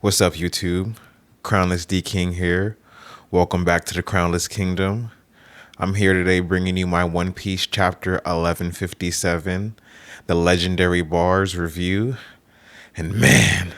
What's up, YouTube? Crownless D King here. Welcome back to the Crownless Kingdom. I'm here today bringing you my One Piece chapter 1157, the Legendary Bars review. And man,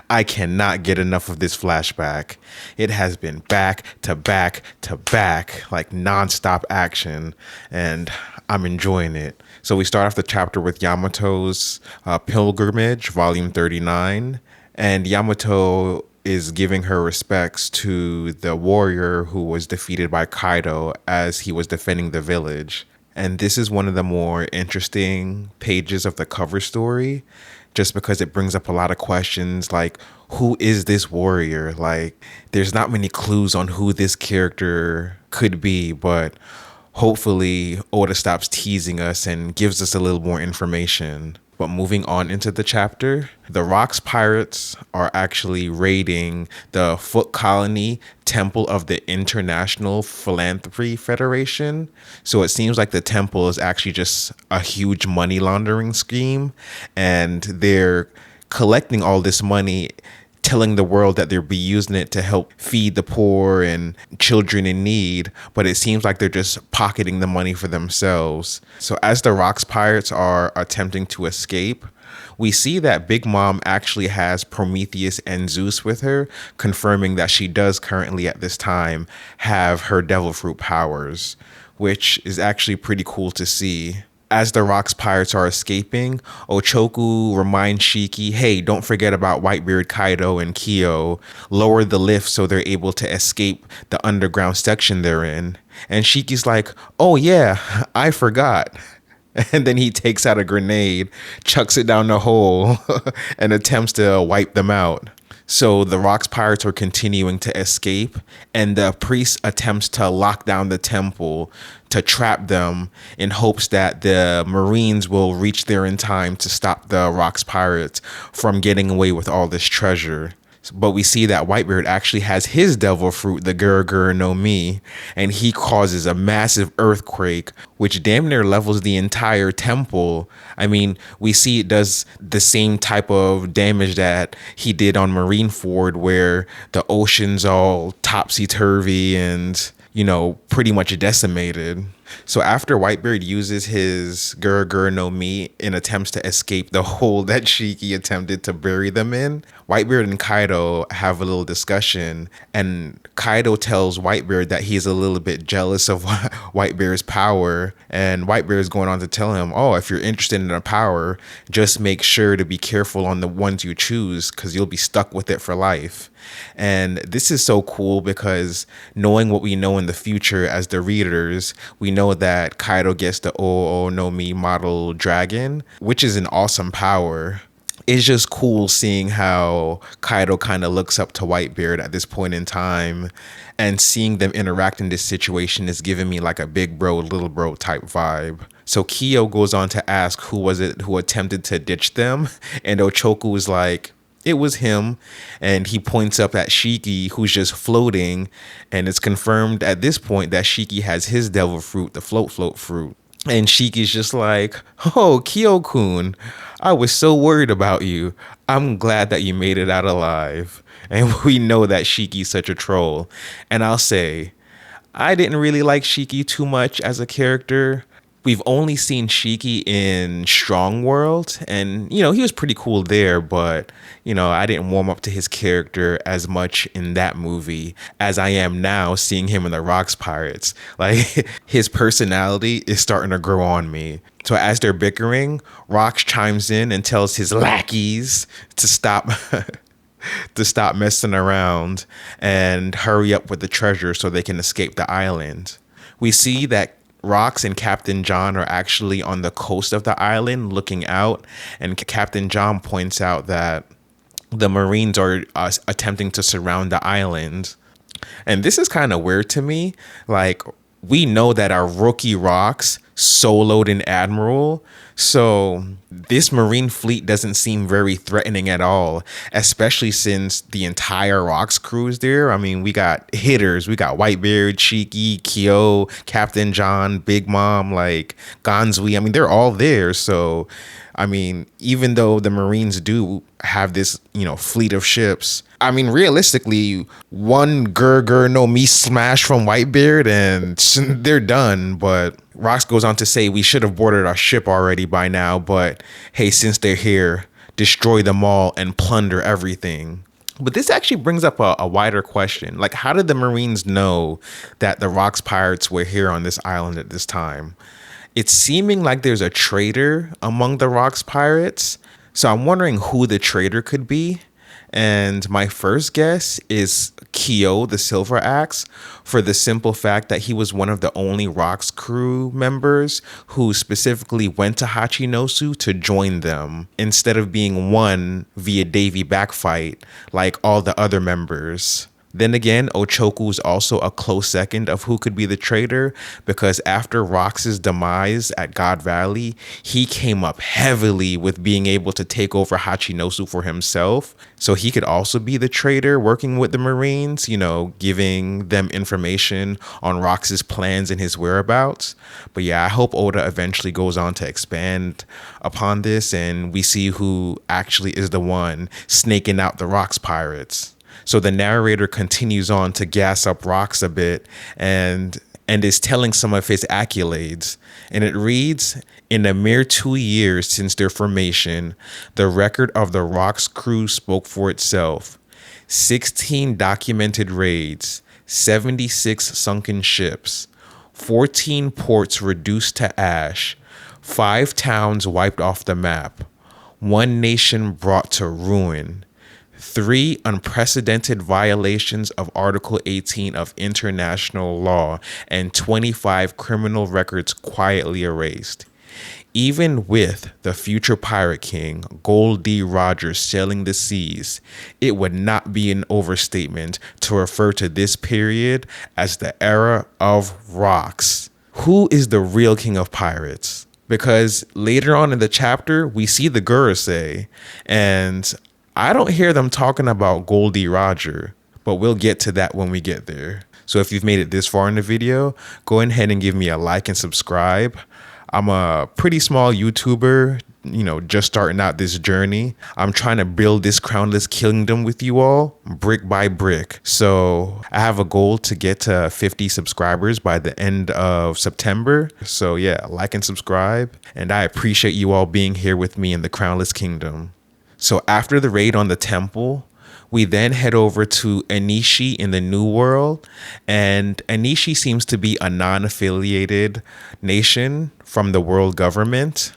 I cannot get enough of this flashback. It has been back to back to back, like nonstop action, and I'm enjoying it. So we start off the chapter with Yamato's Pilgrimage, Volume 39, and Yamato is giving her respects to the warrior who was defeated by Kaido as he was defending the village. And this is one of the more interesting pages of the cover story, just because it brings up a lot of questions like, who is this warrior? Like, there's not many clues on who this character could be, but hopefully Oda stops teasing us and gives us a little more information. But moving on into the chapter, the Rocks Pirates are actually raiding the Foot Colony Temple of the International Philanthropy Federation. So it seems like the temple is actually just a huge money laundering scheme, and they're collecting all this money, telling the world that they'll be using it to help feed the poor and children in need, but it seems like they're just pocketing the money for themselves. So as the Rocks Pirates are attempting to escape, we see that Big Mom actually has Prometheus and Zeus with her, confirming that she does currently at this time have her devil fruit powers, which is actually pretty cool to see. As the Rocks Pirates are escaping, Ochoku reminds Shakky, hey, don't forget about Whitebeard, Kaido, and Kyo. Lower the lift so they're able to escape the underground section they're in. And Shakky's like, oh yeah, I forgot. And then he takes out a grenade, chucks it down the hole, and attempts to wipe them out. So the Rocks Pirates are continuing to escape, and the priest attempts to lock down the temple to trap them in hopes that the Marines will reach there in time to stop the Rocks Pirates from getting away with all this treasure. But we see that Whitebeard actually has his devil fruit, the Cr0wnless, and he causes a massive earthquake, which damn near levels the entire temple. I mean, we see it does the same type of damage that he did on Marineford, where the ocean's all topsy-turvy and, you know, pretty much decimated. So after Whitebeard uses his Cr0wnless in attempts to escape the hole that Shakky attempted to bury them in, Whitebeard and Kaido have a little discussion, and Kaido tells Whitebeard that he's a little bit jealous of Whitebeard's power, and Whitebeard is going on to tell him, oh, if you're interested in the power, just make sure to be careful on the ones you choose, because you'll be stuck with it for life. And this is so cool because knowing what we know in the future as the readers, we know that Kaido gets the Cr0wnless model dragon, which is an awesome power. It's just cool seeing how Kaido kind of looks up to Whitebeard at this point in time, and seeing them interact in this situation is giving me like a big bro, little bro type vibe. So Kyo goes on to ask who was it who attempted to ditch them, and Ochoku is like, it was him, and he points up at Shakky, who's just floating, and it's confirmed at this point that Shakky has his devil fruit, the float fruit. And Shakky's just like, oh, Kyo-kun, I was so worried about you. I'm glad that you made it out alive. And we know that Shakky's such a troll. And I'll say, I didn't really like Shakky too much as a character. We've only seen Shakky in Strong World, and, you know, he was pretty cool there, but, you know, I didn't warm up to his character as much in that movie as I am now seeing him in the Rocks Pirates. Like, his personality is starting to grow on me. So as they're bickering, Rocks chimes in and tells his lackeys to stop messing around and hurry up with the treasure so they can escape the island. We see that Rocks and Captain John are actually on the coast of the island looking out, and Captain John points out that the Marines are attempting to surround the island. And this is kind of weird to me. Like, we know that our rookie Rocks soloed an admiral. So this Marine fleet doesn't seem very threatening at all, especially since the entire Rocks crew is there. I mean, we got hitters, we got Whitebeard, Shakky, Kyo, Captain John, Big Mom, like Gonzui. I mean, they're all there. So, I mean, even though the Marines do have this, fleet of ships, I mean, realistically, one no me smash from Whitebeard and they're done. But Rox goes on to say we should have boarded our ship already by now. But hey, since they're here, destroy them all and plunder everything. But this actually brings up a wider question. Like, how did the Marines know that the Rocks pirates were here on this island at this time? It's seeming like there's a traitor among the Rocks pirates. So I'm wondering who the traitor could be. And my first guess is Kyo, the Silver Axe, for the simple fact that he was one of the only Rocks crew members who specifically went to Hachinosu to join them instead of being won via Davy backfight like all the other members. Then again, Ochoku's also a close second of who could be the traitor, because after Rox's demise at God Valley, he came up heavily with being able to take over Hachinosu for himself. So he could also be the traitor working with the Marines, giving them information on Rox's plans and his whereabouts. But yeah, I hope Oda eventually goes on to expand upon this and we see who actually is the one snaking out the Rocks pirates. So the narrator continues on to gas up Rox a bit and is telling some of his accolades. And it reads, in a mere 2 years since their formation, the record of the Rox crew spoke for itself. 16 documented raids, 76 sunken ships, 14 ports reduced to ash, 5 towns wiped off the map, 1 nation brought to ruin, 3 unprecedented violations of Article 18 of international law, and 25 criminal records quietly erased. Even with the future Pirate King, Gold D. Rogers, sailing the seas, it would not be an overstatement to refer to this period as the era of Rocks. Who is the real king of pirates? Because later on in the chapter, we see the Gurusei, and I don't hear them talking about Goldie Roger, but we'll get to that when we get there. So if you've made it this far in the video, go ahead and give me a like and subscribe. I'm a pretty small YouTuber, just starting out this journey. I'm trying to build this Cr0wnless Kingdom with you all, brick by brick. So I have a goal to get to 50 subscribers by the end of September. So yeah, like and subscribe. And I appreciate you all being here with me in the Cr0wnless Kingdom. So after the raid on the temple, we then head over to Enishi in the New World, and Enishi seems to be a non-affiliated nation from the world government.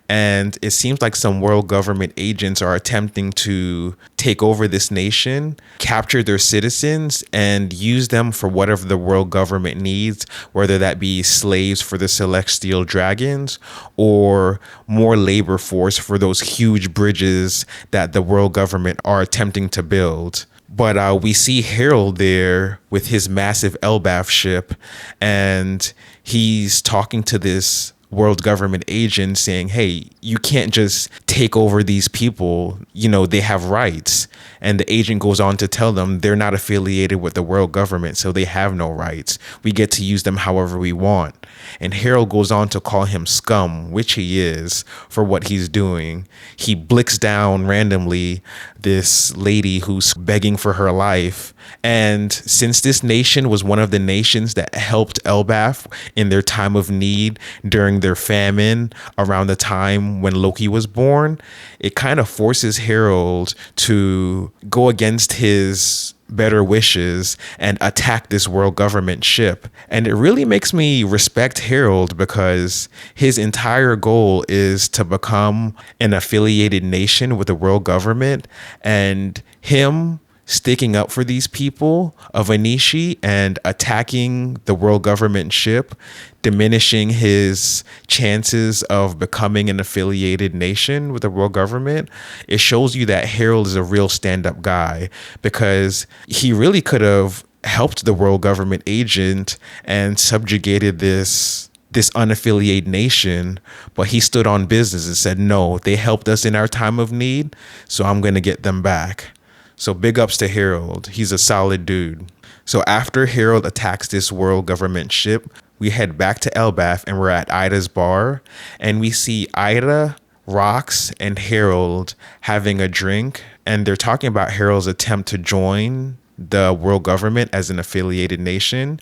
And it seems like some world government agents are attempting to take over this nation, capture their citizens, and use them for whatever the world government needs, whether that be slaves for the celestial dragons or more labor force for those huge bridges that the world government are attempting to build. But we see Harold there with his massive Elbaf ship, and he's talking to this world government agent saying, hey, you can't just take over these people, they have rights. And the agent goes on to tell them they're not affiliated with the world government, so they have no rights. We get to use them however we want. And Harold goes on to call him scum, which he is, for what he's doing. He blicks down randomly this lady who's begging for her life. And since this nation was one of the nations that helped Elbaf in their time of need during their famine around the time when Loki was born, it kind of forces Harold to go against his better wishes and attack this world government ship. And it really makes me respect Harold, because his entire goal is to become an affiliated nation with the world government, and him sticking up for these people of Enishi and attacking the world government ship, diminishing his chances of becoming an affiliated nation with the world government. It shows you that Harold is a real stand-up guy, because he really could have helped the world government agent and subjugated this this unaffiliated nation, but he stood on business and said, no, they helped us in our time of need, so I'm going to get them back. So big ups to Harold. He's a solid dude. So after Harold attacks this world government ship, we head back to Elbaf and we're at Ida's bar, and we see Ida, Rox, and Harold having a drink, and they're talking about Harold's attempt to join the world government as an affiliated nation.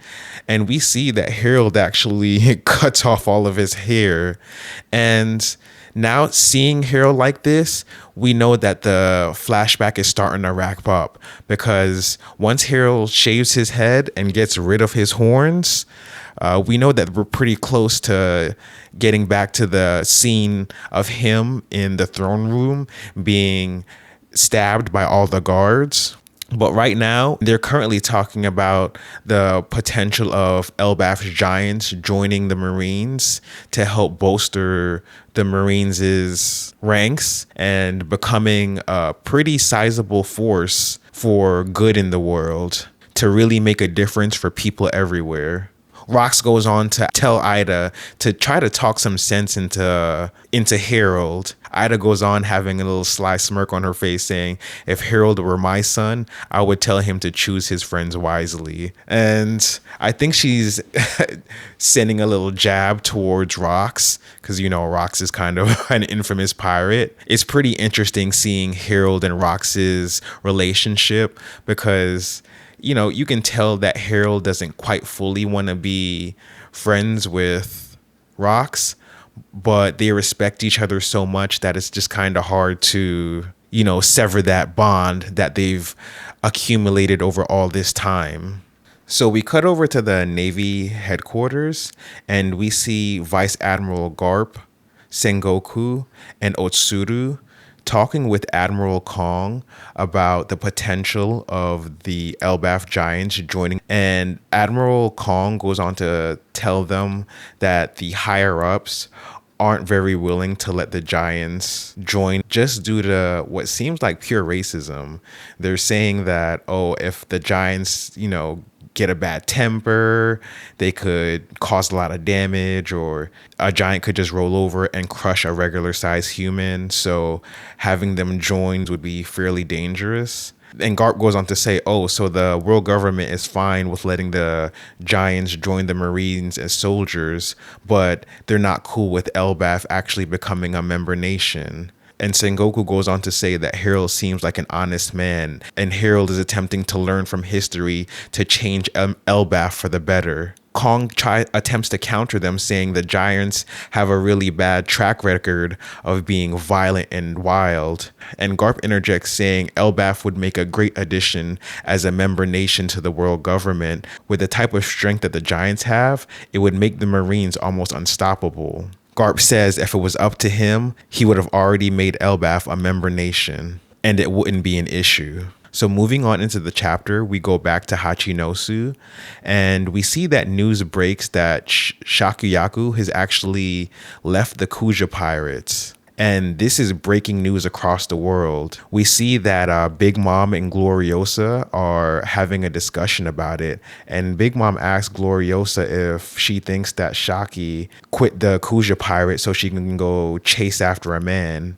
And we see that Harold actually cuts off all of his hair. And now seeing Harold like this, we know that the flashback is starting to wrap up, because once Harold shaves his head and gets rid of his horns, we know that we're pretty close to getting back to the scene of him in the throne room being stabbed by all the guards. But right now, they're currently talking about the potential of Elbaf's giants joining the Marines to help bolster the Marines' ranks and becoming a pretty sizable force for good in the world to really make a difference for people everywhere. Rox goes on to tell Ida to try to talk some sense into Harold. Ida goes on having a little sly smirk on her face, saying, if Harold were my son, I would tell him to choose his friends wisely. And I think she's sending a little jab towards Rox, because, you know, Rox is kind of an infamous pirate. It's pretty interesting seeing Harold and Rox's relationship, because, you know, you can tell that Harold doesn't quite fully want to be friends with Rox, but they respect each other so much that it's just kind of hard to, you know, sever that bond that they've accumulated over all this time. So we cut over to the Navy headquarters, and we see Vice Admiral Garp, Sengoku, and Otsuru talking with Admiral Kong about the potential of the Elbaf giants joining. And Admiral Kong goes on to tell them that the higher ups aren't very willing to let the giants join just due to what seems like pure racism. They're saying that, oh, if the giants, you know, get a bad temper, they could cause a lot of damage, or a giant could just roll over and crush a regular sized human. So having them joined would be fairly dangerous. And Garp goes on to say, oh, so the world government is fine with letting the giants join the Marines as soldiers, but they're not cool with Elbaf actually becoming a member nation. And Sengoku goes on to say that Harold seems like an honest man, and Harold is attempting to learn from history to change Elbaf for the better. Kong attempts to counter them, saying the giants have a really bad track record of being violent and wild. And Garp interjects, saying Elbaf would make a great addition as a member nation to the world government. With the type of strength that the giants have, it would make the Marines almost unstoppable. Garp says if it was up to him, he would have already made Elbaf a member nation, and it wouldn't be an issue. So moving on into the chapter, we go back to Hachinosu, and we see that news breaks that Shakuyaku has actually left the Kuja pirates. And this is breaking news across the world. We see that Big Mom and Gloriosa are having a discussion about it. And Big Mom asks Gloriosa if she thinks that Shakky quit the Kuja pirate so she can go chase after a man.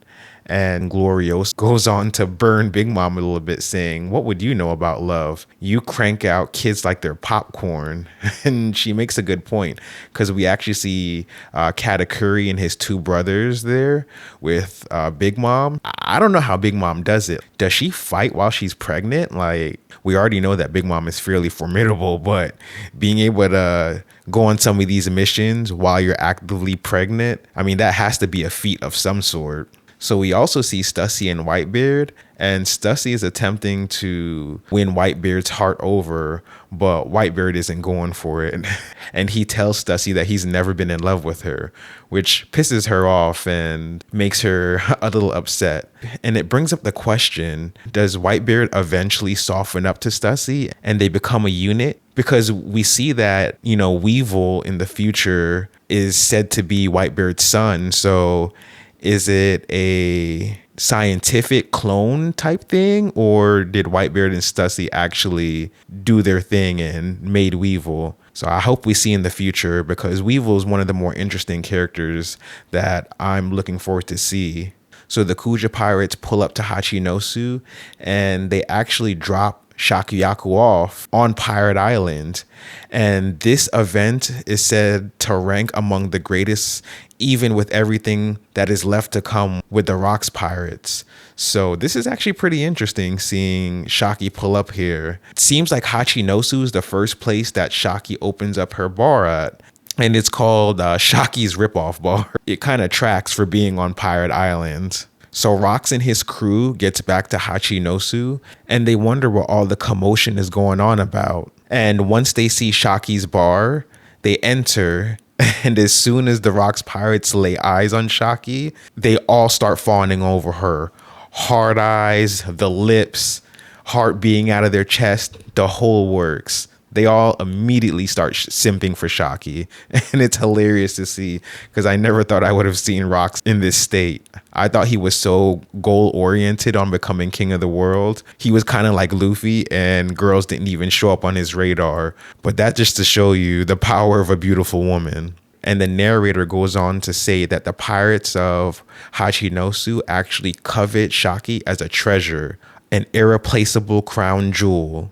And Gloriosa goes on to burn Big Mom a little bit, saying, what would you know about love? You crank out kids like they're popcorn. And she makes a good point, because we actually see Katakuri and his two brothers there with Big Mom. I don't know how Big Mom does it. Does she fight while she's pregnant? Like, we already know that Big Mom is fairly formidable, but being able to go on some of these missions while you're actively pregnant, I mean, that has to be a feat of some sort. So we also see Stussy and Whitebeard, and Stussy is attempting to win Whitebeard's heart over, but Whitebeard isn't going for it. And he tells Stussy that he's never been in love with her, which pisses her off and makes her a little upset. And it brings up the question, does Whitebeard eventually soften up to Stussy and they become a unit? Because we see that, you know, Weevil in the future is said to be Whitebeard's son, so is it a scientific clone type thing, or did Whitebeard and Stussy actually do their thing and made Weevil? So I hope we see in the future, because Weevil is one of the more interesting characters that I'm looking forward to see. So the Kuja pirates pull up to Hachinosu and they actually drop Shakuyaku off on Pirate Island. And this event is said to rank among the greatest, even with everything that is left to come with the Rocks pirates. So this is actually pretty interesting, seeing Shakky pull up here. It seems like Hachinosu is the first place that Shakky opens up her bar at. And it's called Shakys Rip Off Bar. It kind of tracks for being on Pirate Island. So Rocks and his crew gets back to Hachinosu and they wonder what all the commotion is going on about. And once they see Shakky's bar, they enter. And as soon as the Rocks pirates lay eyes on Shakky, they all start fawning over her. Hard eyes, the lips, heart being out of their chest, the whole works. They all immediately start simping for Shakky. And it's hilarious to see, because I never thought I would have seen Rocks in this state. I thought he was so goal oriented on becoming king of the world. He was kind of like Luffy and girls didn't even show up on his radar. But that just to show you the power of a beautiful woman. And the narrator goes on to say that the pirates of Hachinosu actually covet Shakky as a treasure, an irreplaceable crown jewel.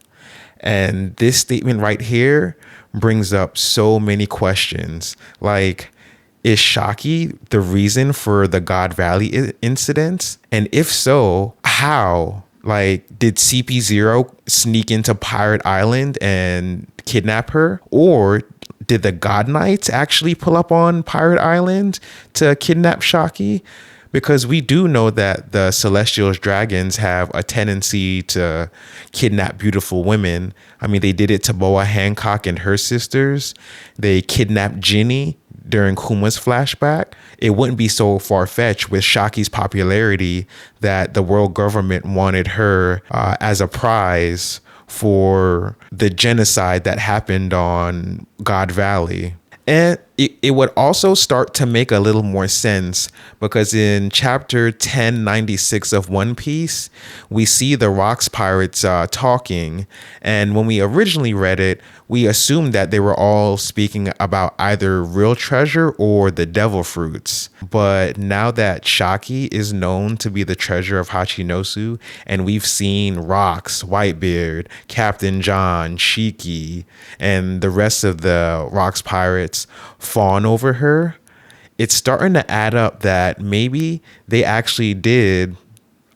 And this statement right here brings up so many questions. Like, is Shakky the reason for the God Valley incidents? And if so, how? Like, did CP0 sneak into Pirate Island and kidnap her? Or did the God Knights actually pull up on Pirate Island to kidnap Shakky? Because we do know that the Celestial Dragons have a tendency to kidnap beautiful women. I mean, they did it to Boa Hancock and her sisters. They kidnapped Ginny during Kuma's flashback. It wouldn't be so far-fetched with Shakky's popularity that the world government wanted her as a prize for the genocide that happened on God Valley. And it would also start to make a little more sense, because in chapter 1096 of One Piece, we see the Rocks pirates talking. And when we originally read it, we assumed that they were all speaking about either real treasure or the devil fruits. But now that Shakky is known to be the treasure of Hachinosu, and we've seen Rocks, Whitebeard, Captain John, Shakky, and the rest of the Rocks pirates fawn over her, it's starting to add up that maybe they actually did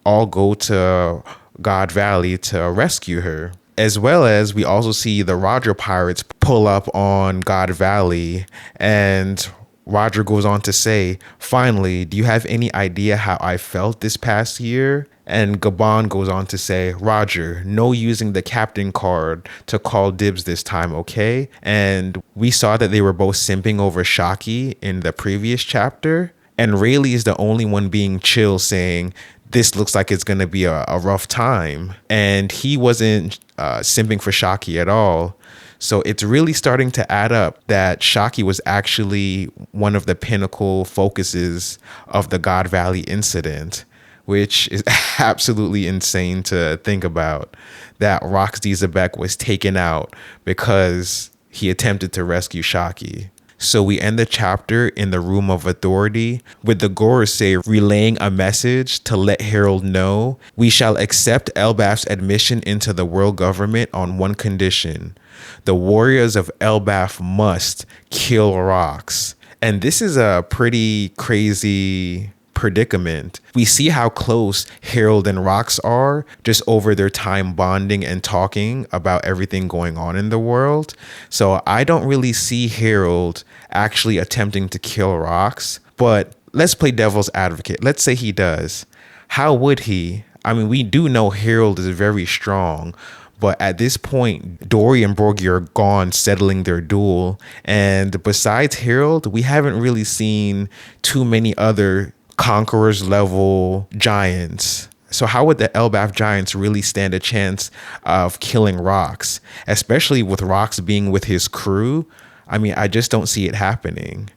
all go to God Valley to rescue her. As well as we also see the Roger pirates pull up on God Valley, and Roger goes on to say, "Finally, do you have any idea how I felt this past year?" And Gabon goes on to say, "Roger, no using the captain card to call dibs this time, okay?" And we saw that they were both simping over Shakky in the previous chapter. And Rayleigh is the only one being chill, saying, "This looks like it's going to be a rough time." And he wasn't simping for Shakky at all. So it's really starting to add up that Shakky was actually one of the pinnacle focuses of the God Valley incident, which is absolutely insane to think about, that Rocks D. Zebek was taken out because he attempted to rescue Shakky. So we end the chapter in the Room of Authority with the Gorosei relaying a message to let Harold know, "We shall accept Elbaf's admission into the world government on one condition. The warriors of Elbaf must kill Rocks." And this is a pretty crazy predicament. We see how close Harold and Rocks are just over their time bonding and talking about everything going on in the world. So I don't really see Harold actually attempting to kill Rocks, but let's play devil's advocate. Let's say he does. How would he? I mean, we do know Harold is very strong, but at this point, Dory and Borgie are gone settling their duel. And besides Harold, we haven't really seen too many other Conquerors level giants. So how would the Elbaf giants really stand a chance of killing Rocks, especially with Rocks being with his crew? I mean, I just don't see it happening.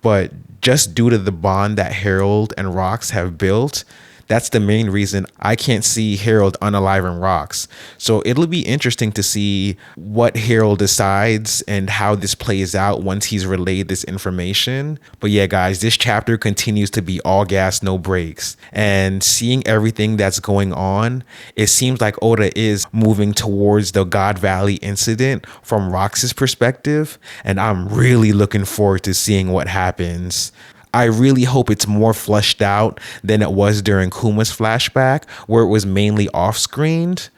But just due to the bond that Harold and Rocks have built, That's the main reason I can't see Harold unaliving Rocks. So it'll be interesting to see what Harold decides and how this plays out once he's relayed this information. But yeah, guys, this chapter continues to be all gas, no brakes. And seeing everything that's going on, it seems like Oda is moving towards the God Valley incident from Rocks' perspective. And I'm really looking forward to seeing what happens. I really hope it's more fleshed out than it was during Kuma's flashback, where it was mainly off-screened.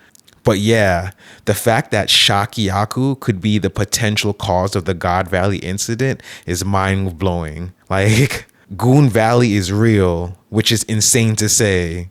But yeah, the fact that Shakyaku could be the potential cause of the God Valley incident is mind-blowing. Like, Goon Valley is real, which is insane to say.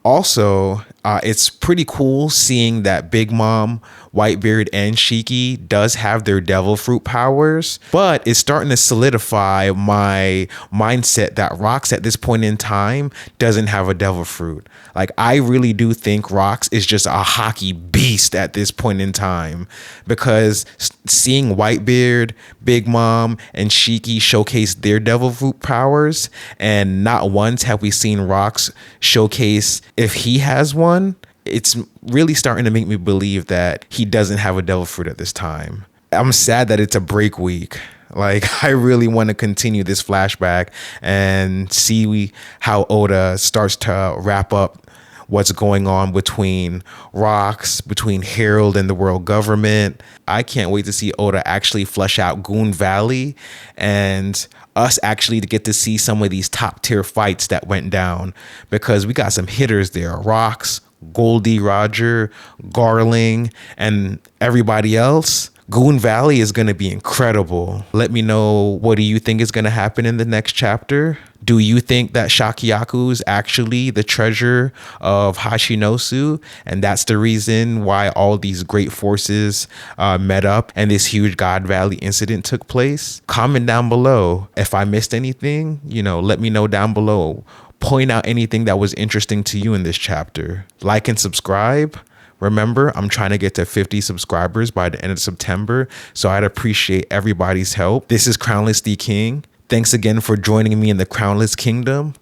Also, it's pretty cool seeing that Big Mom, Whitebeard, and Shakky does have their devil fruit powers, but it's starting to solidify my mindset that Rocks at this point in time doesn't have a devil fruit. Like, I really do think Rocks is just a hockey beast at this point in time, because seeing Whitebeard, Big Mom, and Shakky showcase their devil fruit powers, and not once have we seen Rocks showcase if he has one, it's really starting to make me believe that he doesn't have a devil fruit at this time. I'm sad that it's a break week. Like, I really want to continue this flashback and see how Oda starts to wrap up what's going on between Rocks, between Harold and the world government. I can't wait to see Oda actually flesh out Goon Valley and us actually to get to see some of these top tier fights that went down, because we got some hitters there. Rocks, Goldie Roger, Garling, and everybody else. Goon Valley is going to be incredible. Let me know, what do you think is going to happen in the next chapter? Do you think that Shakyaku is actually the treasure of Hashinosu, and that's the reason why all these great forces met up and this huge God Valley incident took place? Comment down below. If I missed anything, let me know down below. Point out anything that was interesting to you in this chapter. Like and subscribe. Remember, I'm trying to get to 50 subscribers by the end of September, so I'd appreciate everybody's help. This is Crownless the King. Thanks again for joining me in the Crownless Kingdom.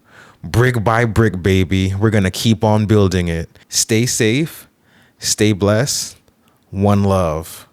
Brick by brick, baby. We're going to keep on building it. Stay safe. Stay blessed. One love.